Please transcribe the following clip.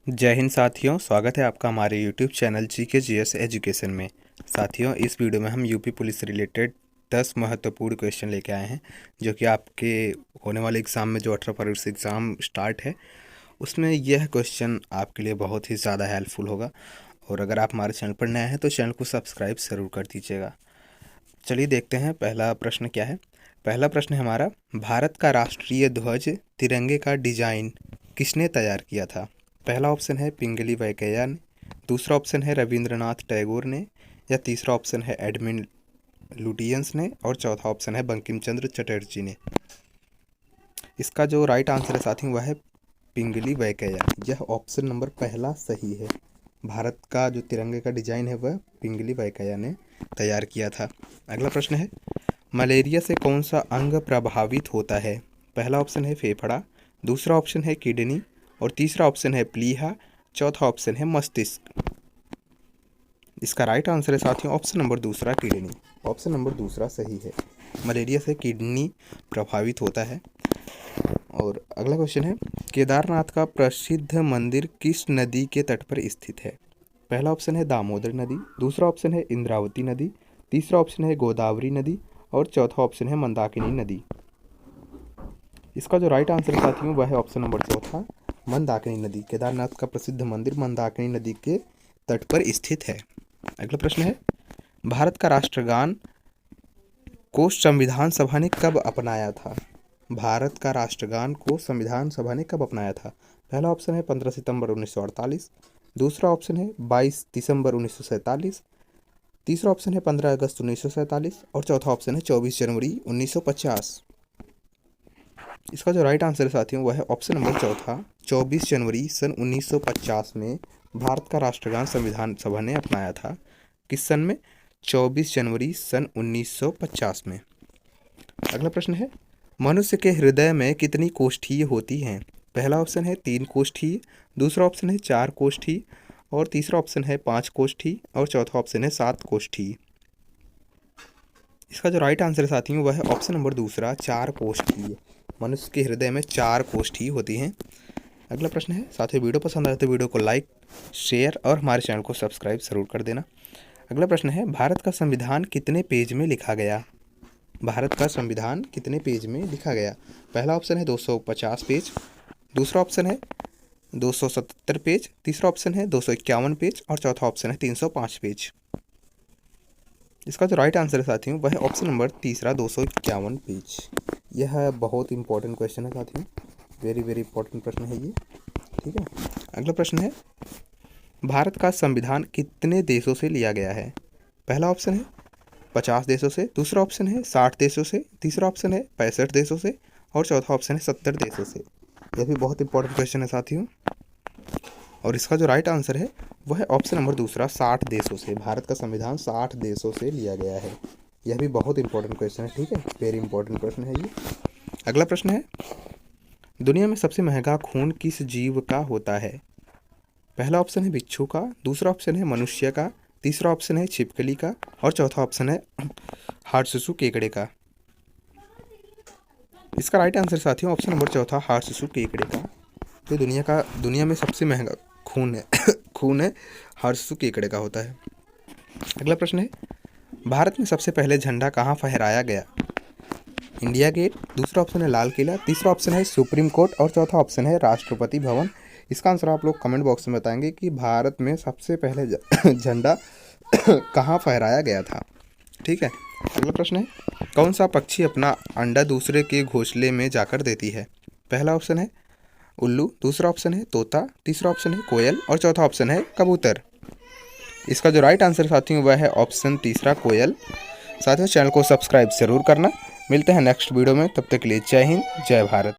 जय हिंद साथियों, स्वागत है आपका हमारे YouTube चैनल GK एजुकेशन में। साथियों, इस वीडियो में हम यूपी पुलिस से रिलेटेड 10 महत्वपूर्ण क्वेश्चन लेके आए हैं, जो कि आपके होने वाले एग्ज़ाम में जो 18 फरवरी से एग्ज़ाम स्टार्ट है उसमें यह क्वेश्चन आपके लिए बहुत ही ज़्यादा हेल्पफुल होगा। और अगर आप हमारे चैनल पर नए हैं तो चैनल को सब्सक्राइब ज़रूर कर दीजिएगा। चलिए देखते हैं पहला प्रश्न क्या है। पहला प्रश्न है हमारा, भारत का राष्ट्रीय ध्वज तिरंगे का डिजाइन किसने तैयार किया था? पहला ऑप्शन है पिंगली वेंकैया ने, दूसरा ऑप्शन है रविंद्रनाथ टैगोर ने, या तीसरा ऑप्शन है एडमिन लुटियंस ने, और चौथा ऑप्शन है बंकिम चंद्र चटर्जी ने। इसका जो राइट आंसर है साथियों वह है पिंगली वेंकैया। यह ऑप्शन नंबर पहला सही है। भारत का जो तिरंगे का डिजाइन है वह पिंगली वेंकैया ने तैयार किया था। अगला प्रश्न है, मलेरिया से कौन सा अंग प्रभावित होता है? पहला ऑप्शन है फेफड़ा, दूसरा ऑप्शन है किडनी, और तीसरा ऑप्शन है प्लीहा, चौथा ऑप्शन है मस्तिष्क। इसका राइट आंसर है साथियों ऑप्शन नंबर दूसरा किडनी। ऑप्शन नंबर दूसरा सही है। मलेरिया से किडनी प्रभावित होता है। और अगला क्वेश्चन है, केदारनाथ का प्रसिद्ध मंदिर किस नदी के तट पर स्थित है? पहला ऑप्शन है दामोदर नदी, दूसरा ऑप्शन है इंद्रावती नदी, तीसरा ऑप्शन है गोदावरी नदी, और चौथा ऑप्शन है मंदाकिनी नदी। इसका जो राइट आंसर है साथियों वह है ऑप्शन नंबर चौथा मंदाकिनी नदी। केदारनाथ का प्रसिद्ध मंदिर मंदाकिनी नदी के तट पर स्थित है। अगला प्रश्न है, भारत का राष्ट्रगान को संविधान सभा ने कब अपनाया था? भारत का राष्ट्रगान को संविधान सभा ने कब अपनाया था? पहला ऑप्शन है 15 सितंबर 1948, दूसरा ऑप्शन है 22 दिसंबर 1947, तीसरा ऑप्शन है 15 अगस्त 1947, और चौथा ऑप्शन है 24 जनवरी 1950। इसका जो राइट आंसर है साथियों वह है ऑप्शन नंबर चौथा 24 जनवरी सन 1950 में भारत का राष्ट्रगान संविधान सभा ने अपनाया था। किस सन में? 24 जनवरी सन 1950 में। अगला प्रश्न है, मनुष्य के हृदय में कितनी कोष्ठीय होती हैं? पहला ऑप्शन है 3 कोष्ठीय, दूसरा ऑप्शन है 4 कोष्ठीय, और तीसरा ऑप्शन है 5 कोष्ठीय, और चौथा ऑप्शन है 7 कोष्ठीय। इसका जो राइट आंसर है साथियों वह है ऑप्शन नंबर दूसरा 4 कोष्ठीय। मनुष्य के हृदय में 4 कोष्ठीय होती हैं। अगला प्रश्न है, साथियों वीडियो पसंद आए तो वीडियो को लाइक, शेयर और हमारे चैनल को सब्सक्राइब जरूर कर देना। अगला प्रश्न है, भारत का संविधान कितने पेज में लिखा गया? भारत का संविधान कितने पेज में लिखा गया? पहला ऑप्शन है 250 पेज, दूसरा ऑप्शन है 277 पेज, तीसरा ऑप्शन है 251 पेज, और चौथा ऑप्शन है 305 पेज। इसका जो राइट आंसर है साथियों वह है ऑप्शन नंबर तीसरा 251 पेज। यह बहुत इंपॉर्टेंट क्वेश्चन है साथियों, वेरी वेरी इंपॉर्टेंट प्रश्न है ये। ठीक है। अगला प्रश्न है, भारत का संविधान कितने देशों से लिया गया है? पहला ऑप्शन है 50 देशों से, दूसरा ऑप्शन है 60 देशों से, तीसरा ऑप्शन है 65 देशों से, और चौथा ऑप्शन है 70 देशों से। यह भी बहुत इंपॉर्टेंट क्वेश्चन है साथियों। और इसका जो राइट आंसर है वह है ऑप्शन नंबर दूसरा 60 देशों से। भारत का संविधान 60 देशों से लिया गया है। यह भी बहुत इंपॉर्टेंट क्वेश्चन है। ठीक है, वेरी इंपॉर्टेंट प्रश्न है ये। अगला प्रश्न है, दुनिया में सबसे महंगा खून किस जीव का होता है? पहला ऑप्शन है बिच्छू का, दूसरा ऑप्शन है मनुष्य का, तीसरा ऑप्शन है छिपकली का, और चौथा ऑप्शन है हाड़सूसू केकड़े का। इसका राइट आंसर साथियों ऑप्शन नंबर चौथा हाड़सूसू केकड़े का। जो दुनिया में सबसे महंगा खून है खून है हाड़सूसू केकड़े का होता है। अगला प्रश्न है, भारत में सबसे पहले झंडा कहाँ फहराया गया? इंडिया गेट, दूसरा ऑप्शन है लाल किला, तीसरा ऑप्शन है सुप्रीम कोर्ट, और चौथा ऑप्शन है राष्ट्रपति भवन। इसका आंसर आप लोग कमेंट बॉक्स में बताएंगे कि भारत में सबसे पहले झंडा कहाँ फहराया गया था। ठीक है। अगला प्रश्न है, कौन सा पक्षी अपना अंडा दूसरे के घोंसले में जाकर देती है? पहला ऑप्शन है उल्लू, दूसरा ऑप्शन है तोता, तीसरा ऑप्शन है कोयल, और चौथा ऑप्शन है कबूतर। इसका जो राइट आंसर साथियों वह है ऑप्शन तीसरा कोयल। साथियों चैनल को सब्सक्राइब जरूर करना। मिलते हैं नेक्स्ट वीडियो में, तब तक के लिए जय हिंद, जय भारत।